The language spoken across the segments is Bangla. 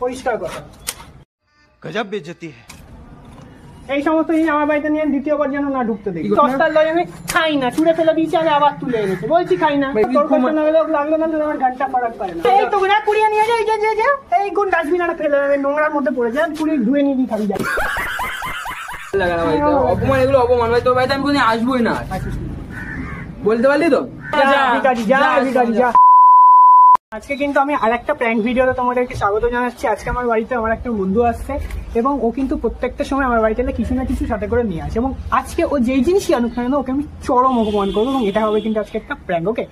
পরিষ্কার কথা। গজব বেইজ্জতি है। এই সমস্ত জিনিস আমার বাড়িতে নিয়ে দ্বিতীয়বার যেন না ঢুকতে দেখি। সস্তার লয় আমি খাই না, ছুঁড়ে ফেলে দিয়েছি, আমি আবার তুলে এনেছি, বলছি খাই না। তোর কথা না হলে লাগলো না, আমার ঘন্টা ফারাক পারে না। এই তো না কুড়িয়ে নিয়ে যায়, যে এই কোন ডাস্টবিন আর ফেলে দেবে, নোংরার মধ্যে পড়ে যায়, কুড়িয়ে ধুয়ে নিয়ে দিই খালি যায়। অপমান, এগুলো অপমান ভাই। তোর বাড়িতে আমি কোনদিন আসবোই না, বলতে পারলি তো। যা। আজকে কিন্তু আমি আরেকটা প্র্যাঙ্ক ভিডিওতে তোমাদেরকে স্বাগত জানাচ্ছি। আজকে আমার বাড়িতে আমার একটা বন্ধু আসছে এবং ও কিন্তু প্রত্যেকটা সময় আমার বাড়িতে কিছু না কিছু সাথে করে নিয়ে আসে, এবং আজকে ও যেই জিনিসই আনুক না কেন ওকে আমি চরম অপমান করবো, এবং এটা হবে কিন্তু আজকে একটা প্র্যাঙ্ক। ওকে,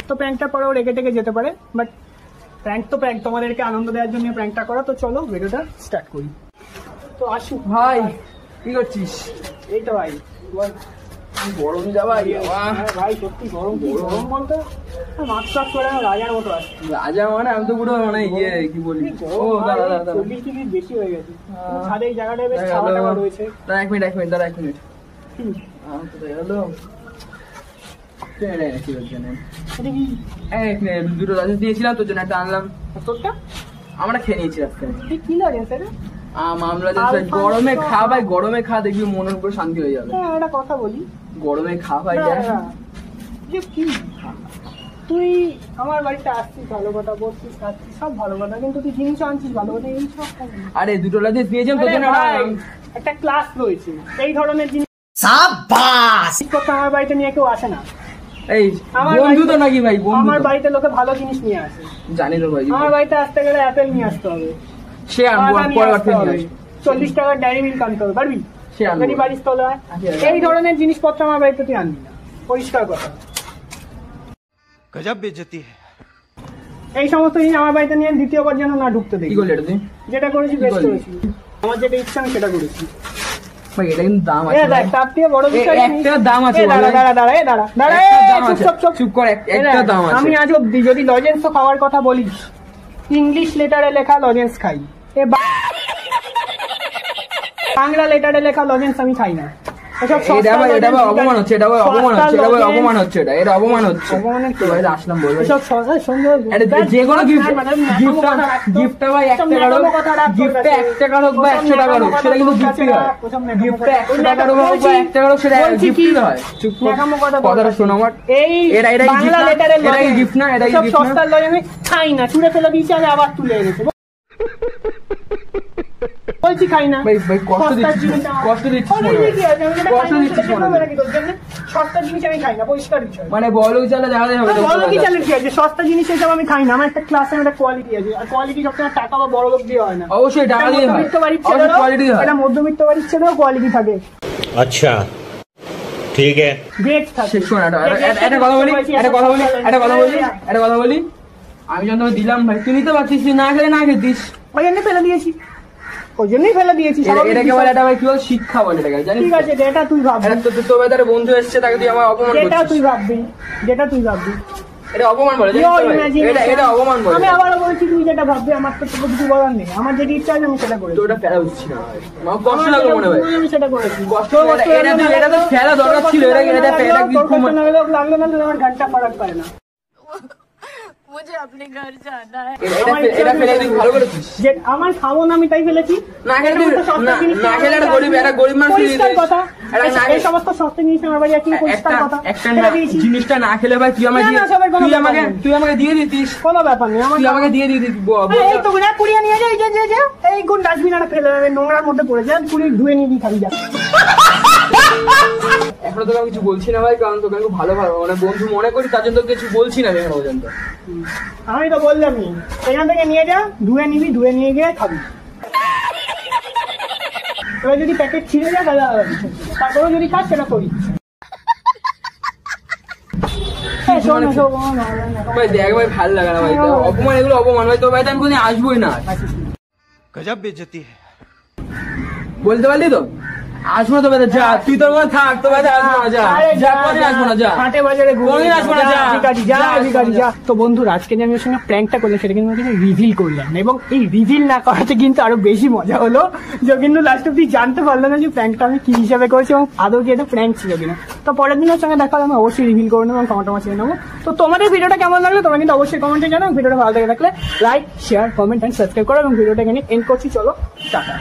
তো প্র্যাঙ্কটার পরে ও রেগে টেগে যেতে পারে, বাট প্র্যাঙ্ক তো প্র্যাঙ্ক, তোমাদেরকে আনন্দ দেওয়ার জন্য প্র্যাঙ্কটা করা। তো চলো ভিডিওটা স্টার্ট করি। তো আসুক ভাই, কি করছিস? এই তো ভাই গরম যা ভাই। ভাই সত্যি গরম বলতো মাস্ক করে রাজার মতো আসছে। রাজা মানে আমি তো পুরো মানে ইয়ে কি বলি, ও দাঁড়া 40 বেশি হয়ে গেছে। ছাদে এই জায়গাটায় বেশ ছাওয়া টাওয়া রয়েছে। দাঁড়া এক মিনিট দাঁড়া এক মিনিট। দুটো লজেন্স দিয়েছিলাম তোর জন্য, একটা আনলাম। তোরটা আমরা খেয়ে নিয়েছি আজকে। কি লজেন্স এটা? গরমে খা ভাই, গরমে খা, দেখবি মনের উপর শান্তি হয়ে যাবে। একটা কথা বলি, গরমে খা ভাই। কি তুই আমার বাড়িতে আসছিস, ভালো কথা বলছিস, খাচ্ছিস, সব ভালো কথা, কিন্তু তুই জিনিস আনছিস ভালো কথা, এই সব আরে দুটো লজেন্স দিয়েছিলাম তোর জন্য। একটা ক্লাস রয়েছে, এই ধরনের জিনিস করতে আমার বাড়িতে নিয়ে কেউ আসে না। এই বন্ধু তো নাকি ভাই? আমার বাড়িতে লোকে ভালো জিনিস নিয়ে আসে, জানি তো ভাই। আমার বাড়িতে আসতে গেলে অ্যাপেল নিয়ে আসতে হবে, সে 40 টাকার ডায়েরি মিল্ক আনতে হবে, পারবি? বাড়ির তলে এই ধরনের জিনিসপত্র আমার বাড়িতে তুই আনবি না, পরিষ্কার কথা। গজব বেইজ্জতি है। এই সমস্ত জিনিস আমার বাড়িতে নিয়ে দ্বিতীয়বার যেন না ঢুকতে দেখি। কি করলি এটা তুই? যেটা করেছি বেশ করেছি, আমার যেটা ইচ্ছা আমি সেটা করেছি ভাই। এটা কিন্তু দাম আছে, তার থেকে বড় বিষয় একটা দাম আছে। চুপ কর, একটা দাম আছে। আমি আজ অব্দি যদি লজেন্স খাওয়ার কথা বলিস, ইংলিশ লেটারে লেখা লজেন্স খাই, বাংলা লেটারে লেখা লজেন্স আমি খাই না। অপমান হচ্ছে, এটা অপমান হচ্ছে, এটা অপমান হচ্ছে। আসলাম বলবো যে কোনো গিফটটা ভাই 1 টাকার হোক বা 100 টাকার হোক, সেটা কিন্তু গিফটই হয়। গিফটটা 100 টাকার হোক বা 1 টাকার হোক, সেটা গিফটই হয়। চুপ কর, কথাটা শোনো আমার। এটা বাংলা লেটারে গিফট না, এটা গিফট না। সস্তার লজেন্স আমি খাই না, ছুঁড়ে ফেলে দিয়েছি, আমি আবার তুলে এনেছি, বলছি খাই না। কষ্ট দিচ্ছিস সস্তা জিনিস আমি খাই না, পরিষ্কার বিষয়। মানে বলো চালে দেখা যায়, বলো কি চালে কি আছে? সস্তা জিনিস হিসেবে আমি খাই না। আমার একটা ক্লাসে একটা কোয়ালিটি আছে, আর কোয়ালিটি সবসময় টাকা বা বড় লোক দিয়ে হয় না। অবশ্যই টাকা দিয়ে হয়, কোয়ালিটি হয়। এটা মধ্যবিত্ত বাড়ির ছেলেও কোয়ালিটি থাকে। আচ্ছা ঠিক আছে, গ্রেট থাকে। একটা কথা বলি, আমি যখন তোকে দিলাম ভাই, তুই নিতে পারছিস, তুই না খেলে না খেতিস, ওই জন্য ফেলে দিয়েছি, এটাকে বলে এটা ভাই কি বল, শিক্ষা বলে এটাকে, জানিস? ঠিক আছে, এটা তুই ভাববি। তোর বাড়িতে বন্ধু এসছে, তাকে তুই আমার অপমান করছিস। যেটা তুই ভাববি এটা অপমান বলে, এটা অপমান বলে। আমি আবারও বলছি, তুই যেটা ভাববি, আমার তো তোকে কিছু বলার নেই। আমার যেটা ইচ্ছা আছে আমি সেটা করেছি। তো ওটা ফেলা উচিত না ভাই, আমার কষ্ট লাগলো মনে হয়। আমি সেটা করেছি, এটা তো ফেলা দরকার ছিল। এটা লাগলো না, আমার ঘন্টা ফারাক পারে না। मुझे अपने घर जाना है। এটা ফেলে তুই ভালো করেছিস। যে আমার খাবো না আমি তাই ফেলেছি, না খেলে একটা গরিব মানুষ কথা। এই সমস্ত সস্তা জিনিস আমার বাড়ি আছে, পরিষ্কার কথা। একটা জিনিসটা না খেলে ভাই তুই আমাকে দিয়ে দিতিস, কোনো ব্যাপার নেই, তুই আমাকে দিয়ে দিতিস। এই তো না কুড়িয়ে নিয়ে যায়, যে এই কোন ডাস্টবিন আর ফেলে দেবে, নোংরার মধ্যে পড়ে যায়, কুড়িয়ে ধুয়ে নিয়ে দিই খালি যায়। এখনো তোকে কিছু বলছি না ভাই, কারণ তোকে ভালো মানে বন্ধু মনে করি, তার জন্য কিছু বলছি না এখনো পর্যন্ত। আমি তো বললামই, এখান থেকে নিয়ে যা, ধুয়ে নিবি, ধুয়ে নিয়ে গিয়ে খাবি। এবার যদি প্যাকেট ছিঁড়ে যায় তাহলে তারপরে যদি খাস সেটা করি। ভাই দেখ ভাই, ভালো লাগে না ভাই, অপমান, এগুলো অপমান ভাই। তোর বাড়িতে আমি কোনদিন আসবোই না। গজব বেইজ্জতি है। বলতে পারলি তো? আসবো তো বাদে যা, তুই তোর মনে থাক, তোর বাদে আসবো না, যা যা, কোনদিন আসবো না, যা হাটে বাজারে কোনদিন আসবো না, যা ভিখারি যা, ভিখারি যা। তো বন্ধুরা আজকে যে আমি ওর সঙ্গে প্র্যাঙ্কটা করলাম সেটা কিন্তু আমি রিভিল করলাম না, এবং এই রিভিল না করাতে কিন্তু আরো বেশি মজা হলো, যে কিন্তু লাস্ট অব্দি জানতে পারলো না যে প্র্যাঙ্কটা আমি কি হিসাবে করেছি এবং আদৌ কি এটা প্র্যাঙ্ক ছিল কিনা। তো পরের দিন ওর সঙ্গে দেখা হলে আমি অবশ্যই রিভিল করে নেবো এবং কমেন্ট ছেড়ে নেবো। তো তোমাদের ভিডিওটা কেমন লাগলো তোমরা কিন্তু অবশ্যই কমেন্টে জানাও। ভিডিওটা ভালো লেগে থাকলে like, share, comment and subscribe করো, এবং ভিডিওটা এখানে এন্ড করছি। চলো টাটা।